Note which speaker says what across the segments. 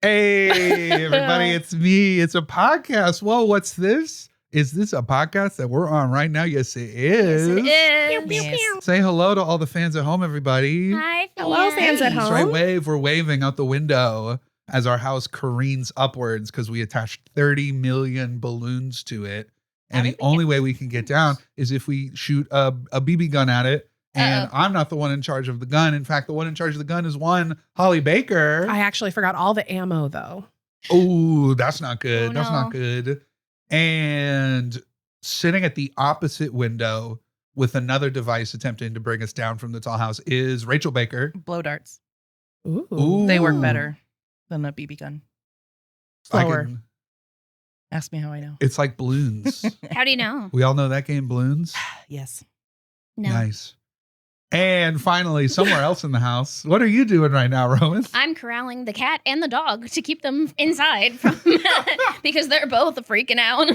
Speaker 1: Hey, everybody, it's me. It's a podcast. Whoa, what's this? Is this a podcast that we're on right now? Yes, it is.
Speaker 2: Yes, it is.
Speaker 3: Yes.
Speaker 1: Say hello to all the fans at home, everybody.
Speaker 2: Hi,
Speaker 3: Hello, fans at
Speaker 1: That's
Speaker 3: home.
Speaker 1: right, wave. We're waving out the window as our house careens upwards because we attached 30 million balloons to it. And the only way we can get down is if we shoot a BB gun at it. And I'm not the one in charge of the gun. In fact, the one in charge of the gun is one Holly Baker.
Speaker 3: I actually forgot all the ammo, though.
Speaker 1: Oh, that's not good.
Speaker 2: Oh,
Speaker 1: That's
Speaker 2: no.
Speaker 1: not good. And sitting at the opposite window with another device attempting to bring us down from the tall house is Rachel Baker.
Speaker 4: Blow darts.
Speaker 3: Ooh.
Speaker 1: Ooh.
Speaker 4: They work better than a BB gun.
Speaker 3: Slower.
Speaker 4: Ask me how I know.
Speaker 1: It's like balloons.
Speaker 2: How do you know?
Speaker 1: We all know that game, Balloons.
Speaker 4: Yes.
Speaker 2: No.
Speaker 1: Nice. And finally, somewhere else in the house. What are you doing right now, Roman?
Speaker 2: I'm corralling the cat and the dog to keep them inside from because they're both freaking out.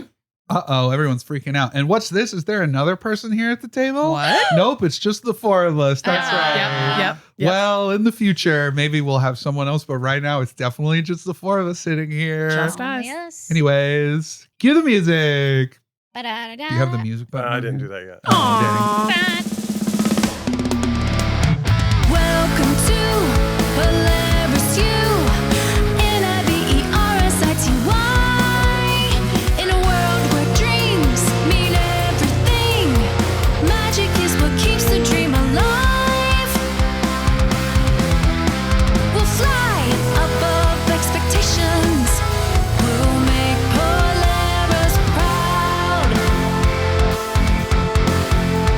Speaker 1: Uh-oh, everyone's freaking out. And what's this? Is there another person here at the table?
Speaker 4: What?
Speaker 1: Nope, it's just the four of us. That's right.
Speaker 3: Yep.
Speaker 1: Well, in the future, maybe we'll have someone else, but right now it's definitely just the four of us sitting here.
Speaker 3: Just
Speaker 2: Oh,
Speaker 3: us.
Speaker 2: yes.
Speaker 1: Anyways, cue the music.
Speaker 2: Ba-da-da-da.
Speaker 1: Do you have the music button?
Speaker 5: I didn't do that yet.
Speaker 1: Oh, dang.
Speaker 3: Aw.
Speaker 6: Welcome to Polaris U, N-I-V-E-R-S-I-T-Y. In a world where dreams mean everything, magic is what keeps the dream alive. We'll fly above expectations. We'll make Polaris proud.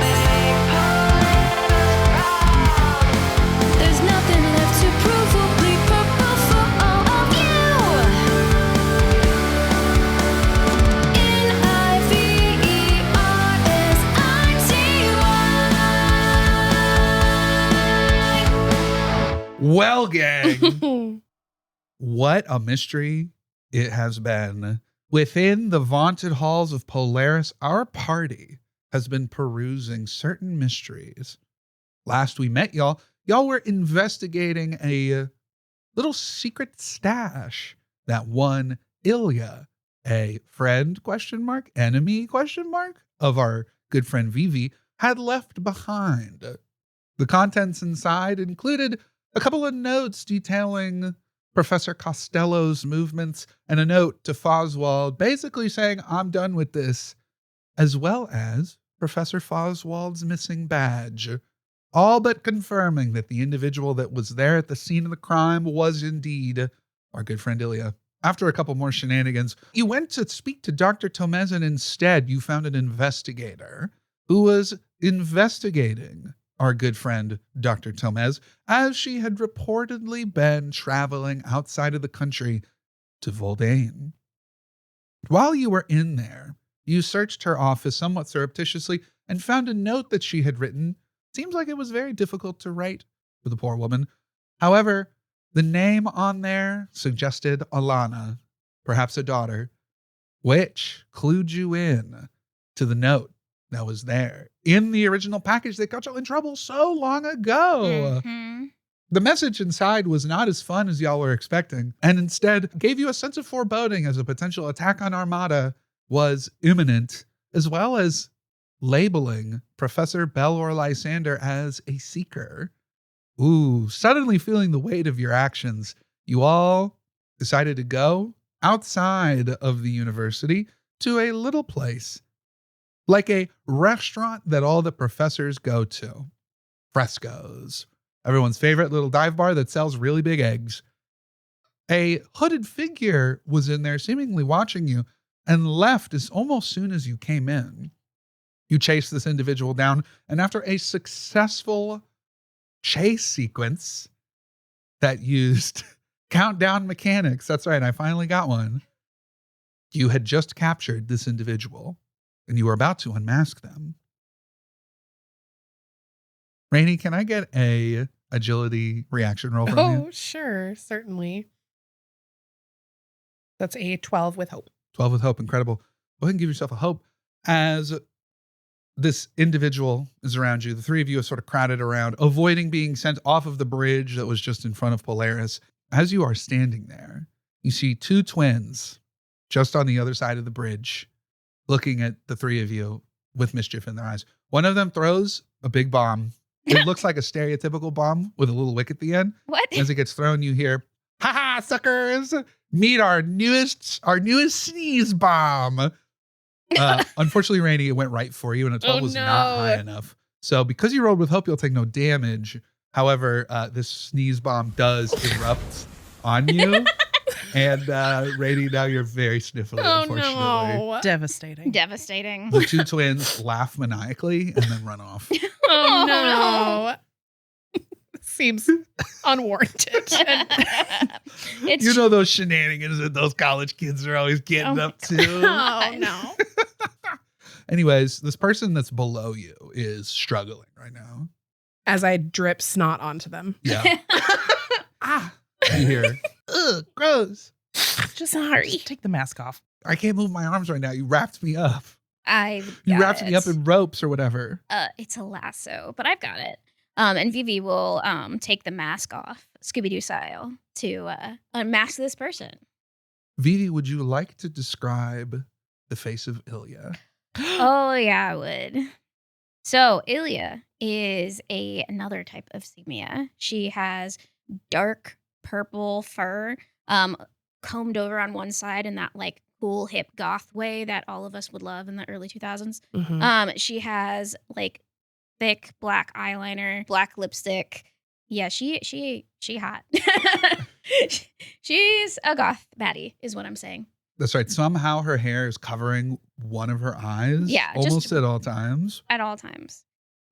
Speaker 6: Make Polaris proud. There's nothing left to prove. We'll bleed purple for all of you. N-I-V-E-R-S-I-T-Y.
Speaker 1: Well, gang, what a mystery it has been. Within the vaunted halls of Polaris, our party has been perusing certain mysteries. Last we met y'all were investigating a little secret stash that one Ilya, a friend, enemy, of our good friend Vivi, had left behind. The contents inside included a couple of notes detailing Professor Costello's movements and a note to Foswald basically saying, I'm done with this, as well as Professor Foswald's missing badge. All but confirming that the individual that was there at the scene of the crime was indeed our good friend Ilya. After a couple more shenanigans, you went to speak to Dr. Tomez, and instead you found an investigator who was investigating our good friend Dr. Tomez as she had reportedly been traveling outside of the country to Voldane. While you were in there, you searched her office somewhat surreptitiously and found a note that she had written. Seems like it was very difficult to write for the poor woman. However, the name on there suggested Alana, perhaps a daughter, which clued you in to the note that was there in the original package that got you in trouble so long ago.
Speaker 2: Mhm.
Speaker 1: The message inside was not as fun as y'all were expecting, and instead gave you a sense of foreboding as a potential attack on Armada was imminent, as well as labeling Professor Belor Lysander as a seeker. Ooh, suddenly feeling the weight of your actions, you all decided to go outside of the university to a little place, like a restaurant that all the professors go to. Fresco's, everyone's favorite little dive bar that sells really big eggs. A hooded figure was in there seemingly watching you and left as almost soon as you came in. You chased this individual down, and after a successful chase sequence that used countdown mechanics, that's right, I finally got one, you had just captured this individual, and you were about to unmask them. Rainey, can I get a agility reaction roll from you?
Speaker 3: Oh, sure. Certainly. That's a 12 with hope.
Speaker 1: 12 with hope, incredible. Go ahead and give yourself a hope. As this individual is around you, the three of you are sort of crowded around, avoiding being sent off of the bridge that was just in front of Polaris. As you are standing there, You see two twins just on the other side of the bridge looking at the three of you with mischief in their eyes. One of them throws a big bomb. It looks like a stereotypical bomb with a little wick at the end.
Speaker 2: What?
Speaker 1: As it gets thrown, you hear, "Ha ha, suckers! Meet our newest sneeze bomb." Unfortunately, Rainey, it went right for you, and a 12 was not high enough. So because you rolled with hope, you'll take no damage. However, this sneeze bomb does erupt on you. And Rainey, now you're very sniffly, unfortunately.
Speaker 3: No.
Speaker 4: Devastating.
Speaker 2: Devastating.
Speaker 1: The two twins laugh maniacally and then run off.
Speaker 3: Oh no. Seems unwarranted.
Speaker 2: It's
Speaker 1: You know those shenanigans that those college kids are always getting
Speaker 2: Oh
Speaker 1: up to.
Speaker 3: Oh no.
Speaker 1: Anyways, this person that's below you is struggling right now.
Speaker 3: As I drip snot onto them.
Speaker 1: Yeah. You hear, ugh, gross.
Speaker 3: Just sorry.
Speaker 4: Just take the mask off.
Speaker 1: I can't move my arms right now. You wrapped me up.
Speaker 2: I've
Speaker 1: You
Speaker 2: got
Speaker 1: wrapped me up in ropes or whatever.
Speaker 2: It's a lasso, but I've got it. And Vivi will take the mask off, Scooby-Doo style, to unmask this person.
Speaker 1: Vivi, would you like to describe the face of Ilya?
Speaker 2: Oh yeah, I would. So Ilya is another type of Simia. She has dark purple fur, combed over on one side in that like cool hip goth way that all of us would love in the early 2000s.
Speaker 3: Mhm.
Speaker 2: She has like thick black eyeliner, black lipstick. Yeah, she hot. She's a goth baddie, is what I'm saying.
Speaker 1: That's right. Somehow her hair is covering one of her eyes.
Speaker 2: Yeah,
Speaker 1: almost
Speaker 2: just-
Speaker 1: at all times.
Speaker 2: At all times.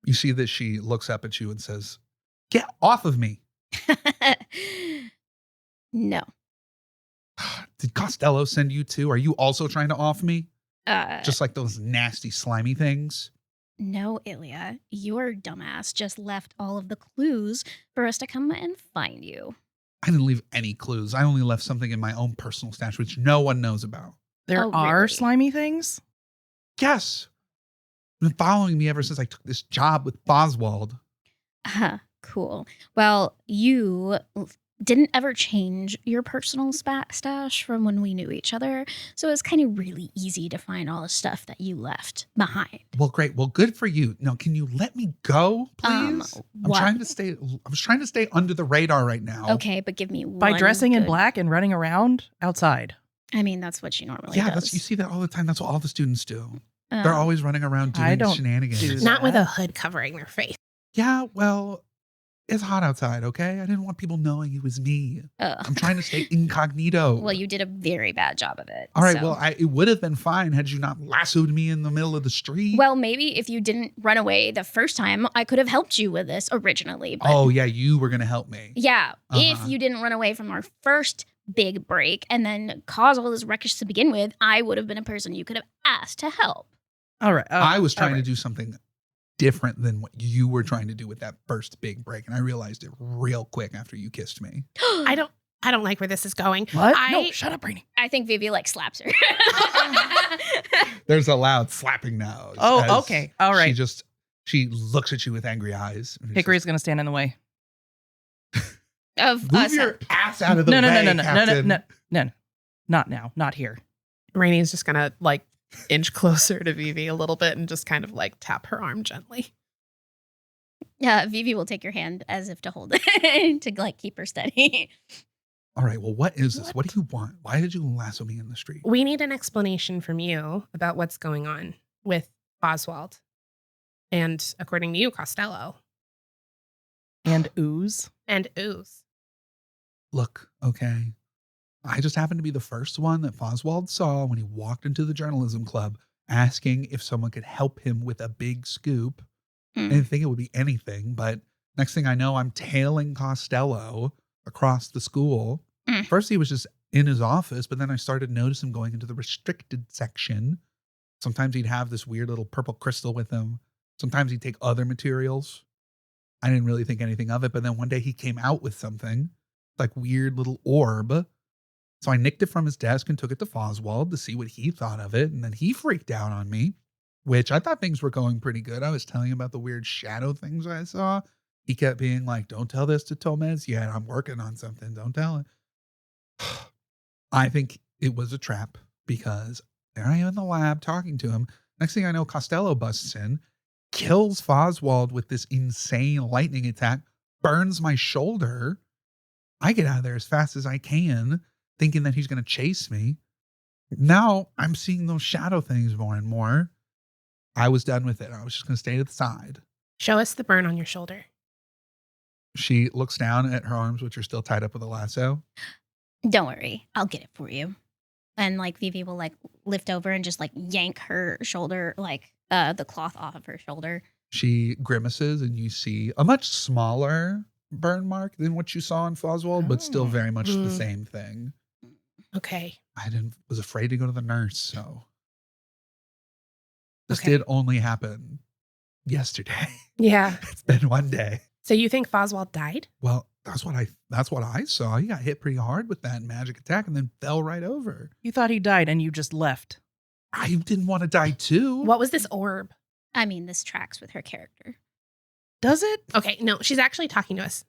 Speaker 1: You see that she looks up at you and says, "Get off of me."
Speaker 2: No.
Speaker 1: Did Costello send you too? Are you also trying to off me?
Speaker 2: Uh,
Speaker 1: Just like those nasty, slimy things?
Speaker 2: No, Ilya, your dumbass just left all of the clues for us to come and find you.
Speaker 1: I didn't leave any clues. I only left something in my own personal stash, which no one knows about.
Speaker 4: There
Speaker 2: Oh,
Speaker 4: are
Speaker 2: really?
Speaker 4: slimy things?
Speaker 1: Yes. Been following me ever since I took this job with Boswald.
Speaker 2: Cool. Well, you didn't ever change your personal stash from when we knew each other, so it's kind of really easy to find all the stuff that you left behind.
Speaker 1: Well, great. Well, good for you. Now, can you let me go, please? I'm
Speaker 2: what?
Speaker 1: trying to stay. I was trying to stay under the radar right now.
Speaker 2: Okay, but give me
Speaker 4: By
Speaker 2: one
Speaker 4: dressing in
Speaker 2: good-
Speaker 4: black and running around outside.
Speaker 2: I mean, that's what she normally
Speaker 1: Yeah,
Speaker 2: does.
Speaker 1: you see that all the time. That's what all the students do.
Speaker 2: Um,
Speaker 1: They're always running around
Speaker 4: I
Speaker 1: doing
Speaker 4: don't
Speaker 1: shenanigans.
Speaker 4: do
Speaker 3: Not with
Speaker 4: that.
Speaker 3: a hood covering their face.
Speaker 1: Yeah, well, it's hot outside, okay? I didn't want people knowing it was me. I'm trying to stay incognito.
Speaker 2: Well, you did a very bad job of it.
Speaker 1: All right,
Speaker 2: so-
Speaker 1: well, it would have been fine had you not lassoed me in the middle of the street.
Speaker 2: Well, maybe if you didn't run away the first time, I could have helped you with this originally. But
Speaker 1: oh, yeah, you were going to help me.
Speaker 2: yeah, if
Speaker 1: Uh-huh.
Speaker 2: you didn't run away from our first big break and then cause all this wreckage to begin with, I would have been a person you could have asked to help.
Speaker 4: All right.
Speaker 1: I was trying to do something different than what you were trying to do with that first big break, and I realized it real quick after you kissed me.
Speaker 3: I don't like where this is going.
Speaker 4: What? No,
Speaker 3: I-
Speaker 4: shut up, Rainey.
Speaker 2: I think Vivi like slaps her.
Speaker 1: There's a loud slapping now.
Speaker 4: Oh,
Speaker 1: as
Speaker 4: okay. All right.
Speaker 1: She looks at you with angry eyes. and
Speaker 4: Hickory's going to stand in the way.
Speaker 2: of
Speaker 1: says,
Speaker 2: us.
Speaker 1: "Move your ass out of the
Speaker 4: No,
Speaker 1: way,
Speaker 4: no.
Speaker 1: Captain."
Speaker 4: Not now. Not here.
Speaker 3: Rainey's just gonna like inch closer to Vivi a little bit and just kind of like tap her arm gently.
Speaker 2: Vivi will take your hand as if to hold it to like keep her steady.
Speaker 1: All right, well, what is this? What do you want? Why did you lasso me in the street?
Speaker 3: We need an explanation from you about what's going on with Oswald. And according to you, Costello
Speaker 4: And ooze.
Speaker 3: and Ooze.
Speaker 1: Look, okay. I just happened to be the first one that Foswald saw when he walked into the journalism club asking if someone could help him with a big scoop. I didn't think it would be anything, but next thing I know, I'm tailing Costello across the school.
Speaker 2: Mm.
Speaker 1: First, he was just in his office, but then I started noticing him going into the restricted section. Sometimes he'd have this weird little purple crystal with him. Sometimes he'd take other materials. I didn't really think anything of it, but then one day he came out with something, like weird little orb. So I nicked it from his desk and took it to Foswald to see what he thought of it. And then he freaked out on me, which I thought things were going pretty good. I was telling him about the weird shadow things I saw. He kept being like, "Don't tell this to Tomez yet. I'm working on something. Don't tell it." I think it was a trap because there I am in the lab talking to him. Next thing I know, Costello busts in, kills Foswald with this insane lightning attack, burns my shoulder. I get out of there as fast as I can, thinking that he's going to chase me. Now I'm seeing those shadow things more and more. I was done with it. I was just going to stay to the side.
Speaker 3: Show us the burn on your shoulder.
Speaker 1: She looks down at her arms, which are still tied up with a lasso.
Speaker 2: Don't worry, I'll get it for you. And like Vivi will like lift over and just like yank her shoulder, like the cloth off of her shoulder.
Speaker 1: She grimaces and you see a much smaller burn mark than what you saw in Foswald, but still very much the same thing.
Speaker 3: Okay.
Speaker 1: I was afraid to go to the nurse, so this
Speaker 3: Okay.
Speaker 1: did only happen yesterday.
Speaker 3: Yeah.
Speaker 1: It's been one day.
Speaker 3: So you think Foswald died?
Speaker 1: Well, that's what I saw. He got hit pretty hard with that magic attack and then fell right over.
Speaker 4: You thought he died and you just left.
Speaker 1: I didn't want to die too.
Speaker 3: What was this orb?
Speaker 2: I mean, this tracks with her character.
Speaker 4: Does it?
Speaker 3: Okay, no, she's actually talking to us.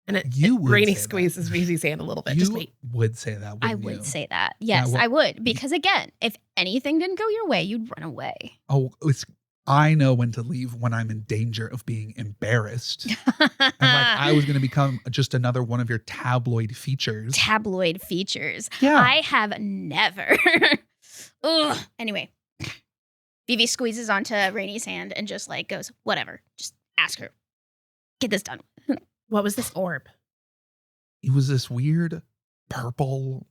Speaker 3: And
Speaker 1: You would
Speaker 3: Rainy
Speaker 1: say that.
Speaker 3: squeezes Vivi's hand a little bit.
Speaker 1: You
Speaker 3: Just wait.
Speaker 1: would say that, wouldn't
Speaker 2: I
Speaker 1: you?
Speaker 2: would say that. Yes,
Speaker 1: well-
Speaker 2: I would. Because again, if anything didn't go your way, you'd run away.
Speaker 1: Oh, I know when to leave when I'm in danger of being embarrassed. And like I was going to become just another one of your tabloid features.
Speaker 2: Tabloid features.
Speaker 1: Yeah.
Speaker 2: I have never. Ugh. Anyway, Vivi squeezes onto Rainy's hand and just like goes, whatever. Just ask her. Get this done.
Speaker 3: What was this orb?
Speaker 1: It was this weird purple,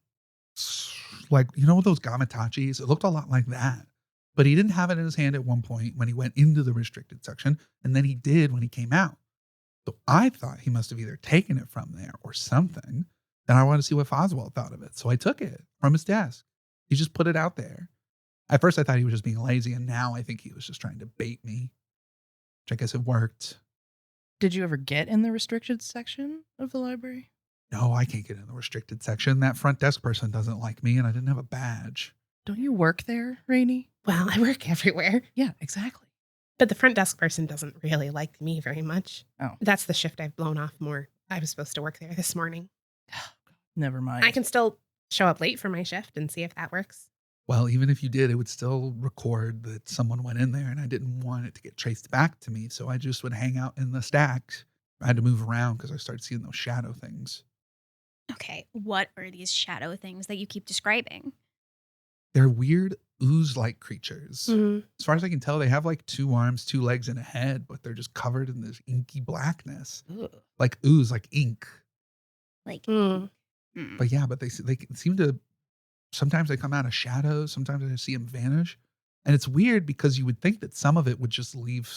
Speaker 1: like, you know, those Gamatochis? It looked a lot like that. But he didn't have it in his hand at one point when he went into the restricted section. And then he did when he came out. So I thought he must have either taken it from there or something. And I wanted to see what Foswald thought of it. So I took it from his desk. He just put it out there. At first I thought he was just being lazy. And now I think he was just trying to bait me. Which I guess it worked.
Speaker 4: Did you ever get in the restricted section of the library?
Speaker 1: No, I can't get in the restricted section. That front desk person doesn't like me and I didn't have a badge.
Speaker 4: Don't you work there, Rainy?
Speaker 3: Well, I work everywhere.
Speaker 4: Yeah, exactly.
Speaker 3: But the front desk person doesn't really like me very much.
Speaker 4: Oh.
Speaker 3: That's the shift I've blown off more. I was supposed to work there this morning.
Speaker 4: Never mind.
Speaker 3: I can still show up late for my shift and see if that works.
Speaker 1: Well, even if you did, it would still record that someone went in there and I didn't want it to get traced back to me. So I just would hang out in the stacks. I had to move around because I started seeing those shadow things.
Speaker 2: Okay, what are these shadow things that you keep describing?
Speaker 1: They're weird ooze-like creatures.
Speaker 3: Mm-hmm.
Speaker 1: As far as I can tell, they have like 2 arms, 2 legs, and a head, but they're just covered in this inky blackness. Like ooze, like ink.
Speaker 2: Like,
Speaker 3: Mm.
Speaker 1: But yeah, but they seem to, sometimes they come out of shadows, sometimes I see them vanish. And it's weird because you would think that some of it would just leave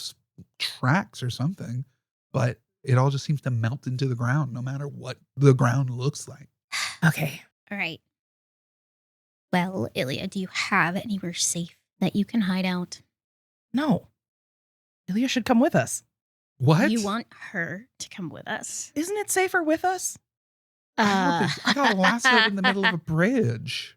Speaker 1: tracks or something, but it all just seems to melt into the ground no matter what the ground looks like.
Speaker 3: Okay.
Speaker 2: all right. Well, Ilya, do you have anywhere safe that you can hide out?
Speaker 4: No. Ilya should come with us.
Speaker 1: What?
Speaker 2: You want her to come with us?
Speaker 4: Isn't it safer with us?
Speaker 1: I don't think- I got lassoed in the middle of a bridge.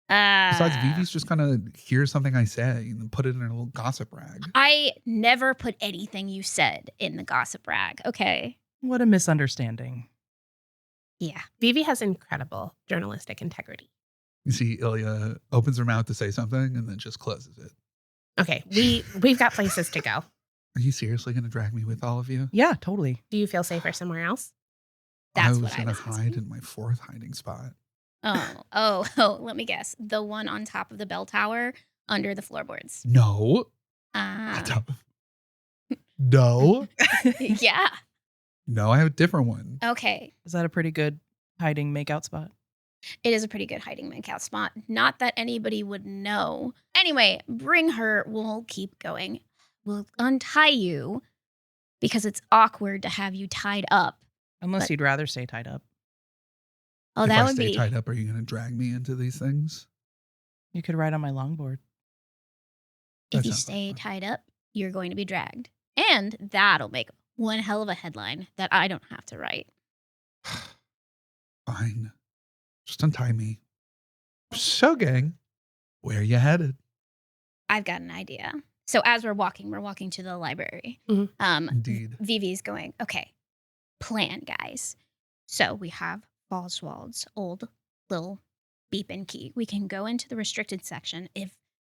Speaker 1: Besides, Vivi's just gonna hear something I say and then put it in her little gossip rag.
Speaker 2: I never put anything you said in the gossip rag. Okay.
Speaker 4: What a misunderstanding.
Speaker 2: Yeah.
Speaker 3: Vivi has incredible journalistic integrity.
Speaker 1: You see, Ilya opens her mouth to say something and then just closes it.
Speaker 3: Okay, we've got places to go.
Speaker 1: Are you seriously gonna drag me with all of you?
Speaker 4: Yeah, totally.
Speaker 3: Do you feel safer somewhere else?
Speaker 2: That's
Speaker 1: I was
Speaker 2: what I
Speaker 1: gonna
Speaker 2: was
Speaker 1: hide
Speaker 2: asking.
Speaker 1: in my 4th hiding spot.
Speaker 2: Oh, let me guess. The one on top of the bell tower under the floorboards.
Speaker 1: No. No.
Speaker 2: Yeah.
Speaker 1: No, I have a different one.
Speaker 2: Okay.
Speaker 4: Is that a pretty good hiding makeout spot?
Speaker 2: It is a pretty good hiding makeout spot. Not that anybody would know. Anyway, bring her. We'll keep going. We'll untie you because it's awkward to have you tied up.
Speaker 4: Unless
Speaker 2: But-
Speaker 4: you'd rather stay tied up.
Speaker 2: Oh,
Speaker 1: If
Speaker 2: that
Speaker 1: I
Speaker 2: would
Speaker 1: stay
Speaker 2: be.
Speaker 1: tied up, are you gonna drag me into these things?
Speaker 4: You could ride on my longboard.
Speaker 2: If
Speaker 1: That
Speaker 2: you
Speaker 1: sounds like
Speaker 2: stay
Speaker 1: fun.
Speaker 2: tied up, you're going to be dragged. And that'll make one hell of a headline that I don't have to write.
Speaker 1: Fine. Just untie me. So, gang, where you headed?
Speaker 2: I've got an idea. So as we're walking to the library.
Speaker 3: Mhm.
Speaker 1: Indeed.
Speaker 2: Vivi's going, okay, plan, guys. So we have Boswald's old little beep and key. We can go into the restricted section if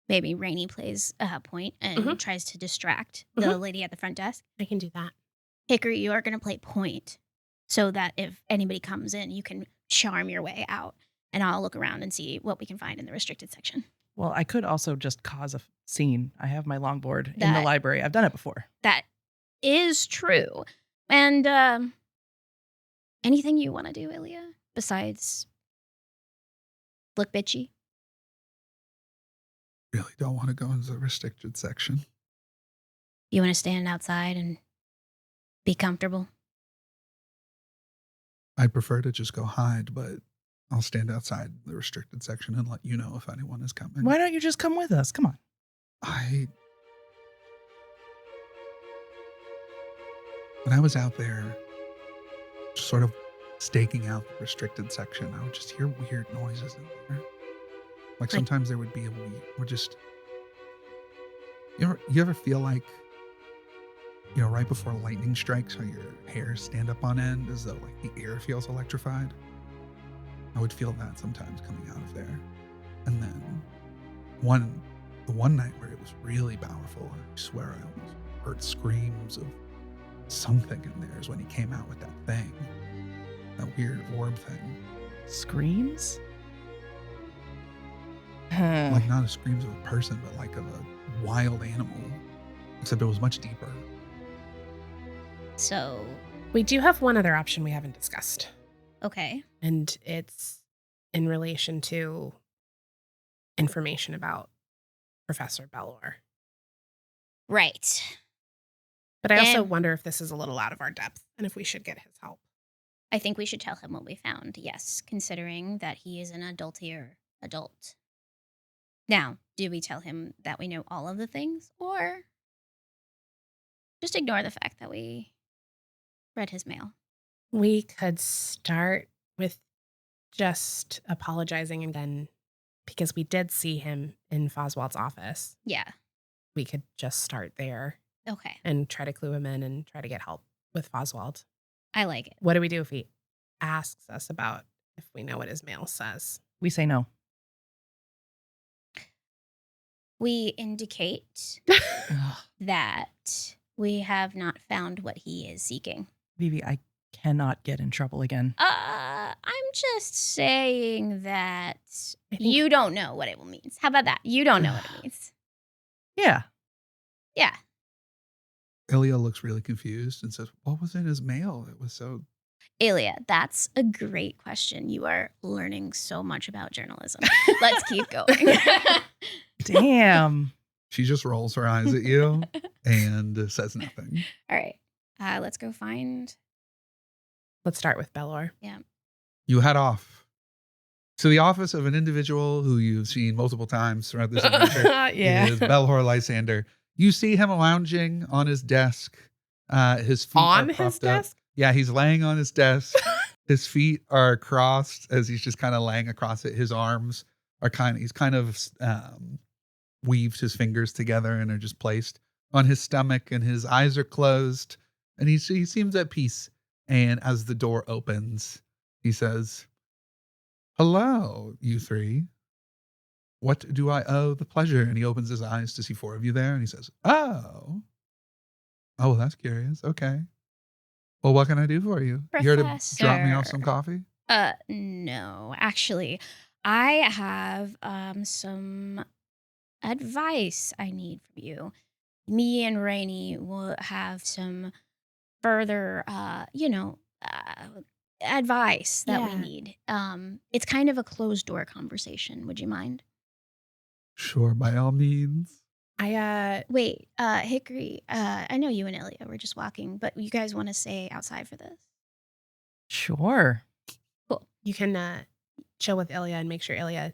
Speaker 2: maybe Rainey plays a point and tries to distract the lady at the front desk.
Speaker 3: I can do that.
Speaker 2: Hickory, you are going to play point so that if anybody comes in, you can charm your way out. And I'll look around and see what we can find in the restricted section.
Speaker 4: Well, I could also just cause a scene. I have my longboard in the
Speaker 2: That-
Speaker 4: library. I've done it before.
Speaker 2: That is true. And anything you want to do, Ilya, besides look bitchy?
Speaker 1: Really don't want to go into the restricted section.
Speaker 2: You want to stand outside and be comfortable?
Speaker 1: I'd prefer to just go hide, but I'll stand outside the restricted section and let you know if anyone is coming.
Speaker 4: Why don't you just come with us? Come on.
Speaker 1: When I was out there, just sort of staking out the restricted section, I would just hear weird noises in there. Like sometimes there would be a weird, or just, you ever feel like, right before lightning strikes, how your hairs stand up on end as though like the air feels electrified? I would feel that sometimes coming out of there. And then the one night where it was really powerful, I swear I almost heard screams of something in there, is when he came out with that thing, that weird orb thing.
Speaker 4: Screams?
Speaker 1: Like not a screams of a person, but like of a wild animal, except it was much deeper.
Speaker 2: So,
Speaker 3: We do have one other option we haven't discussed,
Speaker 2: okay.
Speaker 3: and it's in relation to information about Professor Belor.
Speaker 2: Right.
Speaker 3: But I also
Speaker 2: And-
Speaker 3: wonder if this is a little out of our depth and if we should get his help.
Speaker 2: I think we should tell him what we found, yes, considering that he is an adultier adult. Now, do we tell him that we know all of the things, or just ignore the fact that we read his mail?
Speaker 3: We could start with just apologizing, and then, because we did see him in Foswald's office,
Speaker 2: Yeah.
Speaker 3: we could just start there
Speaker 2: Okay.
Speaker 3: and try to clue him in and try to get help with Foswald.
Speaker 2: I like it.
Speaker 3: What do we do if he asks us about if we know what his mail says?
Speaker 4: We say no.
Speaker 2: We indicate that we have not found what he is seeking.
Speaker 4: Vivi, I cannot get in trouble again.
Speaker 2: I'm just saying that
Speaker 3: I think-
Speaker 2: you don't know what it means. How about that? You don't know what it means.
Speaker 4: Yeah.
Speaker 2: Yeah.
Speaker 1: Ilya looks really confused and says, "What was in his mail? It was so..."
Speaker 2: Ilya, that's a great question. You are learning so much about journalism. Let's keep going.
Speaker 4: Damn.
Speaker 1: She just rolls her eyes at you and says nothing.
Speaker 2: All right. Let's go find.
Speaker 3: Let's start with Belor.
Speaker 1: You head off to the office of an individual who you've seen multiple times throughout this adventure.
Speaker 3: Yeah.
Speaker 1: It is Belhor Lysander. You see him lounging on his desk. His feet are
Speaker 3: On his
Speaker 1: propped up.
Speaker 3: desk?
Speaker 1: Yeah, he's laying on his desk. His feet are crossed as he's just kind of laying across it. His arms are he's kind of weaved his fingers together and are just placed on his stomach, and his eyes are closed, and he seems at peace. And as the door opens, he says, "Hello, you three. What do I owe the pleasure?" And he opens his eyes to see four of you there, and he says, "Oh, well, that's curious. Okay. Well, what can I do for you? You here to drop me off some coffee?"
Speaker 2: No, actually, I have some advice I need from you. Me and Rainey will have some further, advice that we
Speaker 3: Yeah.
Speaker 2: need. It's kind of a closed door conversation. Would you mind?
Speaker 1: Sure, by all means.
Speaker 2: Wait, Hickory, I know you and Ilya were just walking, but you guys want to stay outside for this?
Speaker 4: Sure.
Speaker 3: You can chill with Ilya and make sure Ilya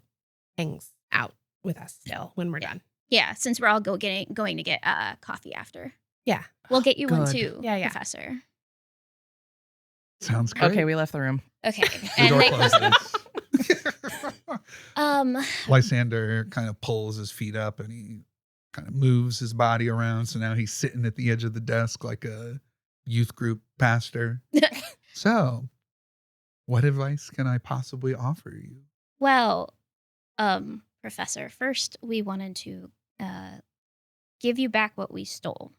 Speaker 3: hangs out with us still when we're done.
Speaker 2: Yeah, since we're all going to get coffee after.
Speaker 3: Yeah.
Speaker 2: We'll get you one
Speaker 4: Good.
Speaker 2: too,
Speaker 3: Yeah.
Speaker 2: Professor.
Speaker 1: Sounds great.
Speaker 4: Okay, we left the room.
Speaker 2: Okay.
Speaker 1: The door
Speaker 2: Um,
Speaker 1: closes. Lysander kind of pulls his feet up and he kind of moves his body around. So now he's sitting at the edge of the desk like a youth group pastor. So, what advice can I possibly offer you?
Speaker 2: Well, Professor, first we wanted to give you back what we stole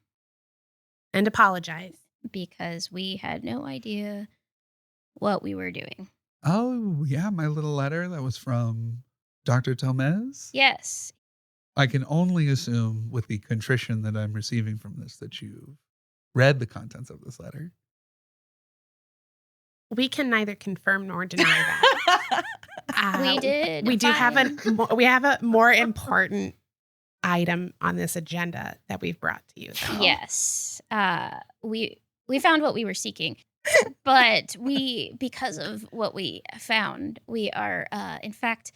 Speaker 3: And apologize.
Speaker 2: because we had no idea what we were doing.
Speaker 1: Oh, yeah, my little letter that was from Dr. Tomez.
Speaker 2: Yes.
Speaker 1: I can only assume with the contrition that I'm receiving from this that you've read the contents of this letter.
Speaker 3: We can neither confirm nor deny that.
Speaker 2: We did.
Speaker 3: We do have
Speaker 2: find-
Speaker 3: we have a more important item on this agenda that we've brought to you. Though.
Speaker 2: Yes. We found what we were seeking. But because of what we found, we are, in fact,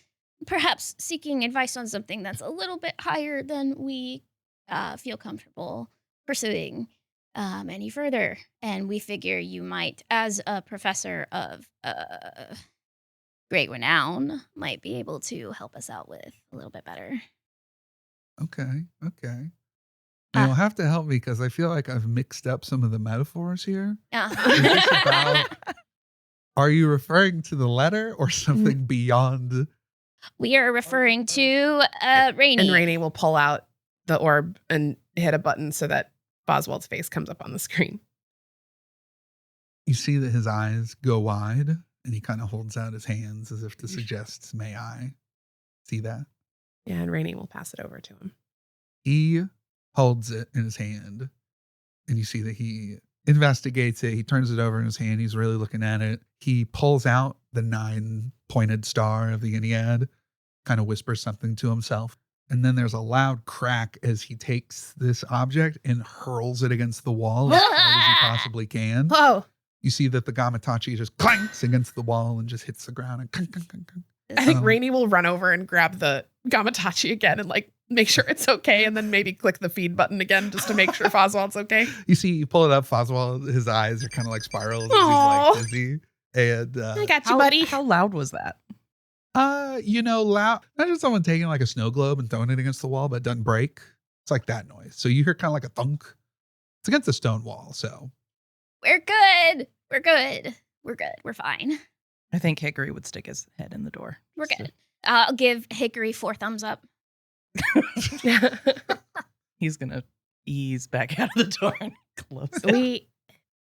Speaker 2: perhaps seeking advice on something that's a little bit higher than we feel comfortable pursuing any further. And we figure you might, as a professor of great renown, might be able to help us out with a little bit better.
Speaker 1: Okay. Now, you'll have to help me because I feel like I've mixed up some of the metaphors here. Is this about, are you referring to the letter or something beyond?
Speaker 2: We are referring to Raine.
Speaker 3: And Raine will pull out the orb and hit a button so that Boswell's face comes up on the screen.
Speaker 1: You see that his eyes go wide and he kind of holds out his hands as if to suggest, may I? See that?
Speaker 3: Yeah, and Raine will pass it over to him.
Speaker 1: He holds it in his hand and you see that he investigates it. He turns it over in his hand. He's really looking at it. He pulls out the 9-pointed star of the Ennead, kind of whispers something to himself. And then there's a loud crack as he takes this object and hurls it against the wall as hard as he possibly can.
Speaker 3: Whoa.
Speaker 1: You see that the Gamatochis just clanks against the wall and just hits the ground and clunk, clunk, clunk, clunk.
Speaker 3: I think Raine will run over and grab the Gamatochi again and like make sure it's okay, and then maybe click the feed button again just to make sure Foswald's okay.
Speaker 1: You see, you pull it up, Foswald, his eyes are kind of like spirals as he's
Speaker 3: Aw.
Speaker 1: like dizzy. And
Speaker 3: I got you, buddy.
Speaker 4: How loud was that?
Speaker 1: loud. Not just someone taking like a snow globe and throwing it against the wall, but it doesn't break. It's like that noise. So you hear kind of like a thunk. It's against a stone wall, so
Speaker 2: We're good. We're fine.
Speaker 4: I think Hickory would stick his head in the door.
Speaker 2: We're good. I'll give Hickory 4 thumbs up.
Speaker 4: He's going to ease back out of the door and close it.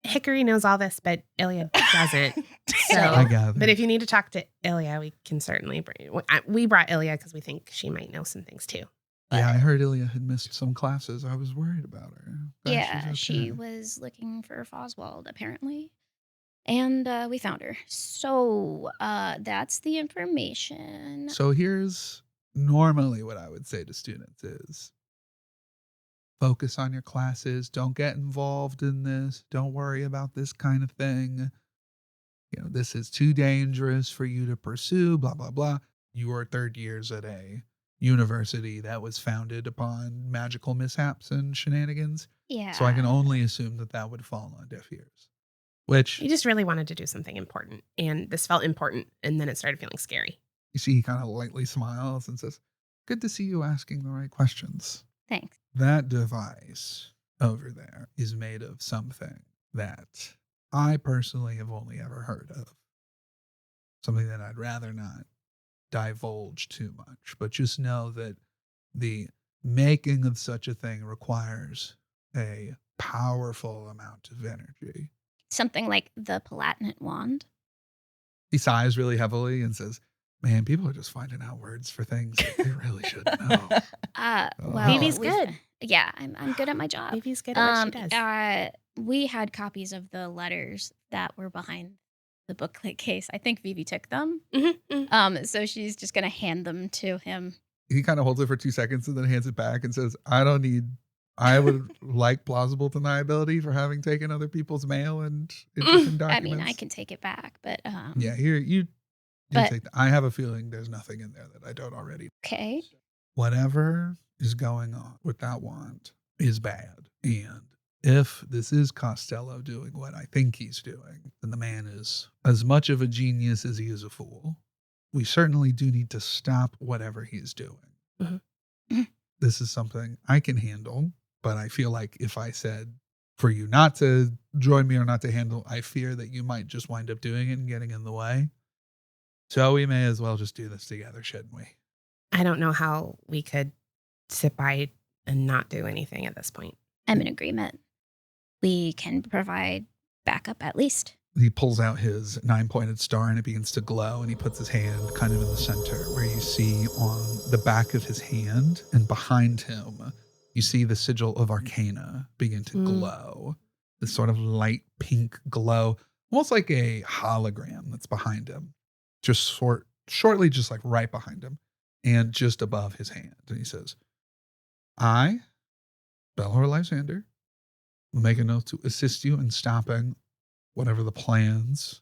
Speaker 3: Hickory knows all this, but Ilya doesn't. So,
Speaker 1: I gather.
Speaker 3: but if you need to talk to Ilya, we can certainly bring. We brought Ilya because we think she might know some things too.
Speaker 1: Yeah, I heard Ilya had missed some classes. I was worried about her. Glad
Speaker 2: Yeah,
Speaker 1: she's
Speaker 2: she
Speaker 1: okay.
Speaker 2: was looking for Foswald, apparently. And we found her. So that's the information.
Speaker 1: So here's normally what I would say to students is focus on your classes. Don't get involved in this. Don't worry about this kind of thing. You know, this is too dangerous for you to pursue, blah, blah, blah. You are third years at a university that was founded upon magical mishaps and shenanigans.
Speaker 2: Yeah.
Speaker 1: So I can only assume that that would fall on deaf ears. Which,
Speaker 3: He just really wanted to do something important, and this felt important, and then it started feeling scary.
Speaker 1: you see, he kind of lightly smiles and says, good to see you asking the right questions.
Speaker 2: Thanks.
Speaker 1: That device over there is made of something that I personally have only ever heard of. Something that I'd rather not divulge too much, but just know that the making of such a thing requires a powerful amount of energy.
Speaker 2: Something like the Palatinate wand.
Speaker 1: He sighs really heavily and says, man, people are just finding out words for things that they really should know.
Speaker 2: Well,
Speaker 3: Vivi's good.
Speaker 2: Yeah, I'm good at my job.
Speaker 3: Vivi's good at what she does.
Speaker 2: We had copies of the letters that were behind the booklet case. I think Vivi took them. So she's just gonna hand them to him.
Speaker 1: He kind of holds it for 2 seconds and then hands it back and says, I would like plausible deniability for having taken other people's mail and interesting documents.
Speaker 2: I mean, I can take it back, but
Speaker 1: Yeah, here, you
Speaker 2: But-
Speaker 1: take that. I have a feeling there's nothing in there that I don't already.
Speaker 2: okay.
Speaker 1: Whatever is going on with that wand is bad. And if this is Costello doing what I think he's doing, then the man is as much of a genius as he is a fool. We certainly do need to stop whatever he's doing.
Speaker 3: Mhm.
Speaker 1: This is something I can handle, but I feel like if I said for you not to join me or not to handle, I fear that you might just wind up doing it and getting in the way. So we may as well just do this together, shouldn't we?
Speaker 3: I don't know how we could sit by and not do anything at this point.
Speaker 2: I'm in agreement. We can provide backup at least.
Speaker 1: He pulls out his 9-pointed star and it begins to glow, and he puts his hand kind of in the center where you see on the back of his hand and behind him, you see the sigil of Arcana begin to glow. This sort of light pink glow, almost like a hologram that's behind him. Just shortly, just like right behind him and just above his hand. And he says, I, Belhor Lysander, will make an oath to assist you in stopping whatever the plans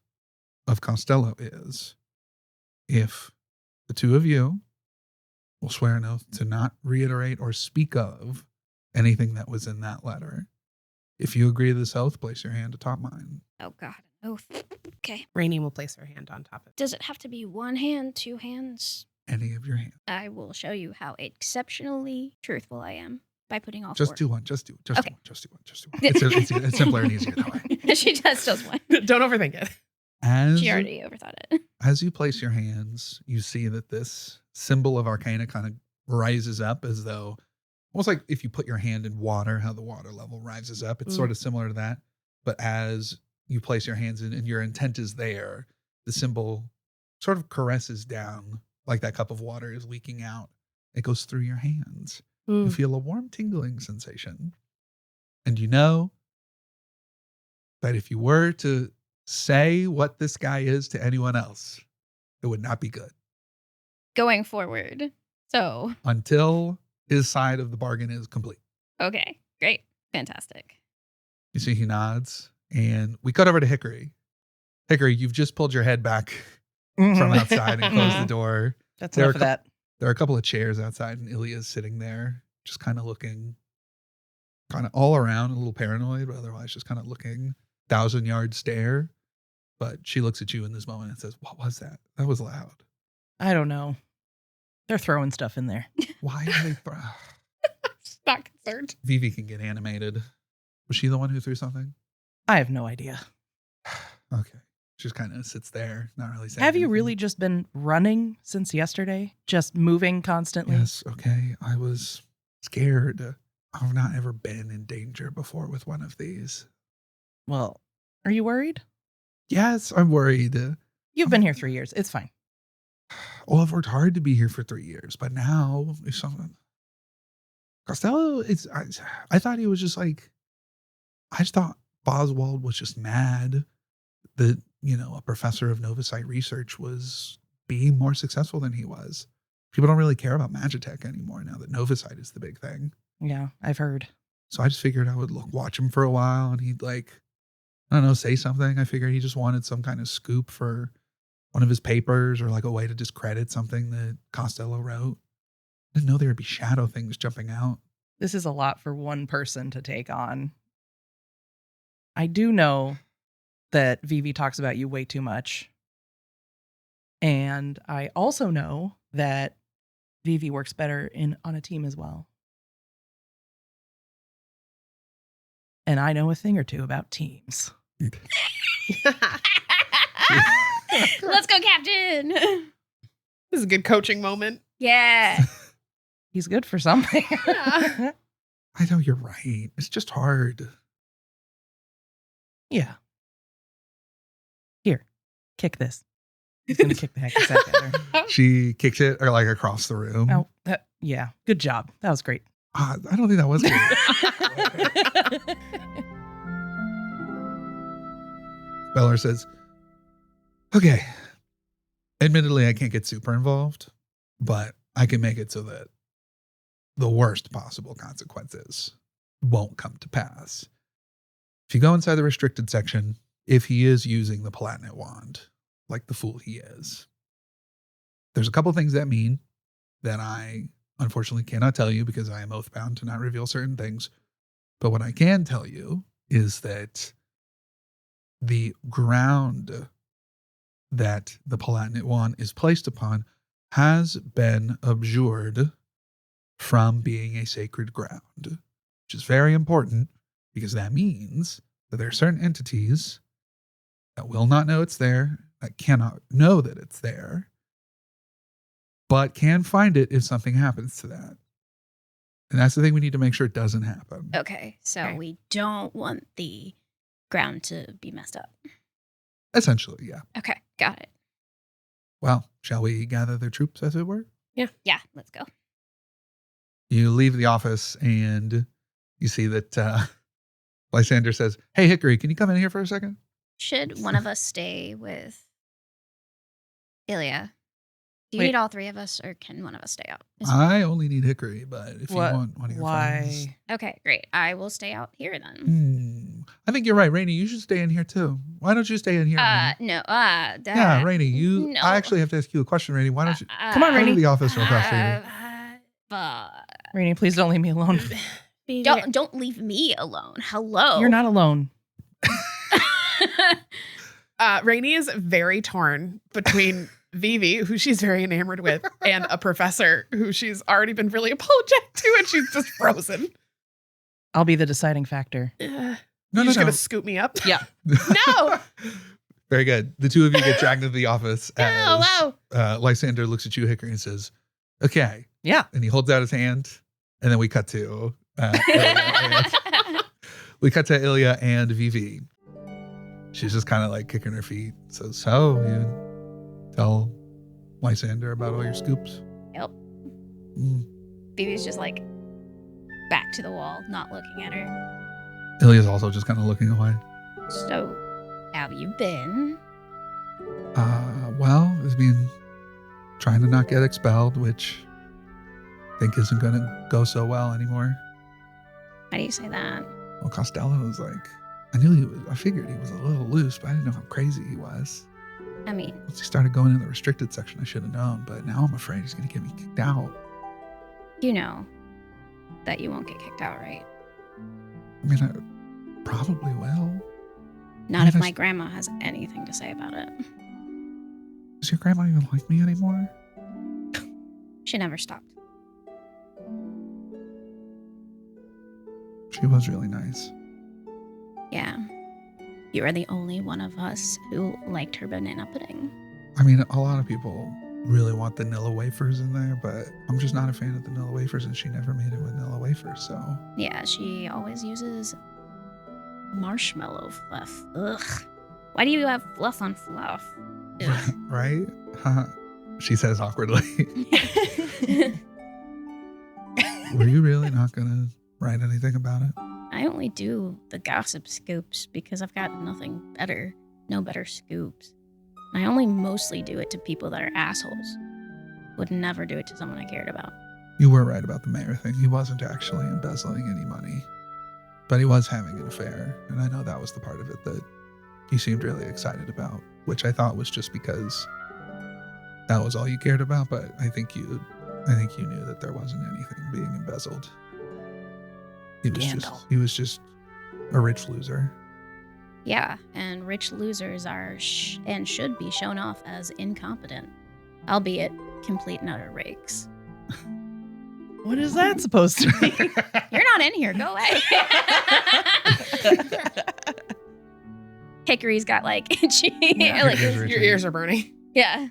Speaker 1: of Costello is. If the two of you will swear an oath to not reiterate or speak of anything that was in that letter. If you agree to this oath, place your hand atop mine.
Speaker 2: Oh, God. Oath. Okay.
Speaker 3: Rainey will place her hand on top of it.
Speaker 2: Does it have to be one hand, two hands?
Speaker 1: Any of your hands.
Speaker 2: I will show you how exceptionally truthful I am by putting all
Speaker 1: Just
Speaker 2: four.
Speaker 1: do one. Just do one. Just
Speaker 2: Okay.
Speaker 1: do one. Just do one. Just do one. It's simpler and easier that way.
Speaker 2: She just does one.
Speaker 3: Don't overthink it.
Speaker 1: As
Speaker 2: She already overthought it.
Speaker 1: As you place your hands, you see that this symbol of Arcana kind of rises up as though, almost like if you put your hand in water, how the water level rises up. It's sort of similar to that. But as you place your hands in and your intent is there, the symbol sort of caresses down like that cup of water is leaking out. It goes through your hands. You feel a warm tingling sensation. And you know that if you were to say what this guy is to anyone else, it would not be good.
Speaker 2: Going forward. So,
Speaker 1: Until his side of the bargain is complete.
Speaker 2: okay. Great. Fantastic.
Speaker 1: You see he nods, and we cut over to Hickory. Hickory, you've just pulled your head back from outside and closed the door.
Speaker 4: That's
Speaker 1: There are
Speaker 4: enough of that.
Speaker 1: There are a couple of chairs outside, and Ilya's sitting there, just kind of looking kind of all around, a little paranoid, but otherwise just kind of looking 1,000-yard stare. But she looks at you in this moment and says, "What was that? That was loud.
Speaker 4: I don't know. They're throwing stuff in there.
Speaker 1: Why are they
Speaker 3: Not concerned.
Speaker 1: Vivi can get animated. Was she the one who threw something?
Speaker 4: I have no idea.
Speaker 1: Okay. She just kind of sits there, not really saying
Speaker 4: Have you
Speaker 1: anything.
Speaker 4: really just been running since yesterday? Just moving constantly?
Speaker 1: Yes, okay. I was scared. I've not ever been in danger before with one of these.
Speaker 4: Well, are you worried?
Speaker 1: Yes, I'm worried.
Speaker 4: You've been here 3 years. It's fine.
Speaker 1: Well, I've worked hard to be here for 3 years, but now if someone Costello is I thought he was just like, I just thought Boswald was just mad that, a professor of Novosite research was being more successful than he was. People don't really care about Magitech anymore now that Novosite is the big thing.
Speaker 4: Yeah, I've heard.
Speaker 1: So I just figured I would watch him for a while, and he'd I don't know, say something. I figured he just wanted some kind of scoop for one of his papers or a way to discredit something that Costello wrote. Didn't know there would be shadow things jumping out.
Speaker 4: This is a lot for one person to take on. I do know that Vivi talks about you way too much. And I also know that Vivi works better on a team as well. And I know a thing or two about teams.
Speaker 2: Let's go, Captain.
Speaker 3: This is a good coaching moment.
Speaker 2: Yeah.
Speaker 4: He's good for something.
Speaker 3: Yeah.
Speaker 1: I know you're right. It's just hard.
Speaker 4: Yeah. Here, kick this. He's going to kick the heck out of that.
Speaker 1: She kicks it across the room.
Speaker 4: Oh, yeah. Good job. That was great.
Speaker 1: I don't think that was good. Beller says, okay, admittedly, I can't get super involved, but I can make it so that the worst possible consequences won't come to pass. If you go inside the restricted section, if he is using the Palatinate wand, like the fool he is, there's a couple things that mean that I unfortunately cannot tell you because I am oath-bound to not reveal certain things. But what I can tell you is that the ground that the Palatinate wand is placed upon has been abjured from being a sacred ground, which is very important because that means that there are certain entities that will not know it's there that cannot know that it's there, but can find it if something happens to that. And that's the thing we need to make sure it doesn't happen.
Speaker 2: Okay, so
Speaker 3: Okay.
Speaker 2: we don't want the ground to be messed up.
Speaker 1: Essentially, yeah.
Speaker 2: Okay, got it.
Speaker 1: Well, shall we gather their troops, as it were?
Speaker 2: Yeah, let's go.
Speaker 1: You leave the office and you see that Lysander says, "Hey, Hickory, can you come in here for a second?"
Speaker 2: Should one of us stay with Ilya? Do you
Speaker 4: Wait.
Speaker 2: need all three of us, or can one of us stay out?
Speaker 1: I only need Hickory, but if you want one of your friends.
Speaker 4: Why?
Speaker 2: Okay, great. I will stay out here then.
Speaker 1: I think you're right, Rainey. You should stay in here too. Why don't you stay in here? Rainey?
Speaker 2: No.
Speaker 1: Yeah, Rainey.
Speaker 2: no.
Speaker 1: I actually have to ask you a question, Rainey. Why don't you
Speaker 4: Come on,
Speaker 1: go to
Speaker 4: Rainey.
Speaker 1: the office real fast, Rainey?
Speaker 4: Rainey, please don't leave me alone.
Speaker 2: Don't leave me alone. Hello.
Speaker 4: You're not alone.
Speaker 3: Rainey is very torn between Vivi, who she's very enamored with, and a professor who she's already been really apologetic to, and she's just frozen.
Speaker 4: I'll be the deciding factor.
Speaker 1: No,
Speaker 3: You're just
Speaker 1: no.
Speaker 3: gonna scoop me up?
Speaker 4: Yeah.
Speaker 3: No.
Speaker 1: Very good. The two of you get dragged into the office as
Speaker 3: wow.
Speaker 1: Lysander looks at you, Hickory, and says, "Okay."
Speaker 4: Yeah.
Speaker 1: And he holds out his hand, and then we cut to Ilya and Vivi. She's just kind of like kicking her feet. Says, "So you tell Lysander about all your scoops?"
Speaker 2: Yep.
Speaker 1: Mm.
Speaker 2: Vivi's just like back to the wall, not looking at her.
Speaker 1: Ilya's also just kind of looking away.
Speaker 2: So, how have you been?
Speaker 1: Well, it's been trying to not get expelled, which I think isn't going to go so well anymore.
Speaker 2: How do you say that?
Speaker 1: Well, Costello was like, I figured he was a little loose, but I didn't know how crazy he was.
Speaker 2: I mean,
Speaker 1: Once he started going in the restricted section, I should have known, but now I'm afraid he's going to get me kicked out.
Speaker 2: you know that you won't get kicked out, right?
Speaker 1: I mean, I probably will.
Speaker 2: Not if
Speaker 1: Yeah,
Speaker 2: my grandma has anything to say about it.
Speaker 1: Does your grandma even like me anymore?
Speaker 2: She never stopped.
Speaker 1: She was really nice.
Speaker 2: Yeah. You are the only one of us who liked her banana pudding.
Speaker 1: I mean, a lot of people really want the Nilla wafers in there, but I'm just not a fan of the Nilla wafers, and she never made it with Nilla wafers, so.
Speaker 2: Yeah, she always uses marshmallow fluff. Ugh. Why do you have fluff on fluff? Ugh.
Speaker 1: Right? She says awkwardly. Were you really not going to write anything about it?
Speaker 2: I only do the gossip scoops because I've got nothing better. No better scoops. I only mostly do it to people that are assholes. Would never do it to someone I cared about.
Speaker 1: You were right about the mayor thing. He wasn't actually embezzling any money, but he was having an affair. And I know that was the part of it that he seemed really excited about, which I thought was just because that was all you cared about. But I think you knew that there wasn't anything being embezzled. He was just a rich loser.
Speaker 2: Yeah, and rich losers are and should be shown off as incompetent, albeit complete and utter rakes.
Speaker 4: What is that supposed to mean?
Speaker 2: You're not in here. Go away. Hickory's got like itchy.
Speaker 1: Yeah,
Speaker 2: like,
Speaker 1: Hickory's
Speaker 3: Your ears are burning.
Speaker 2: yeah.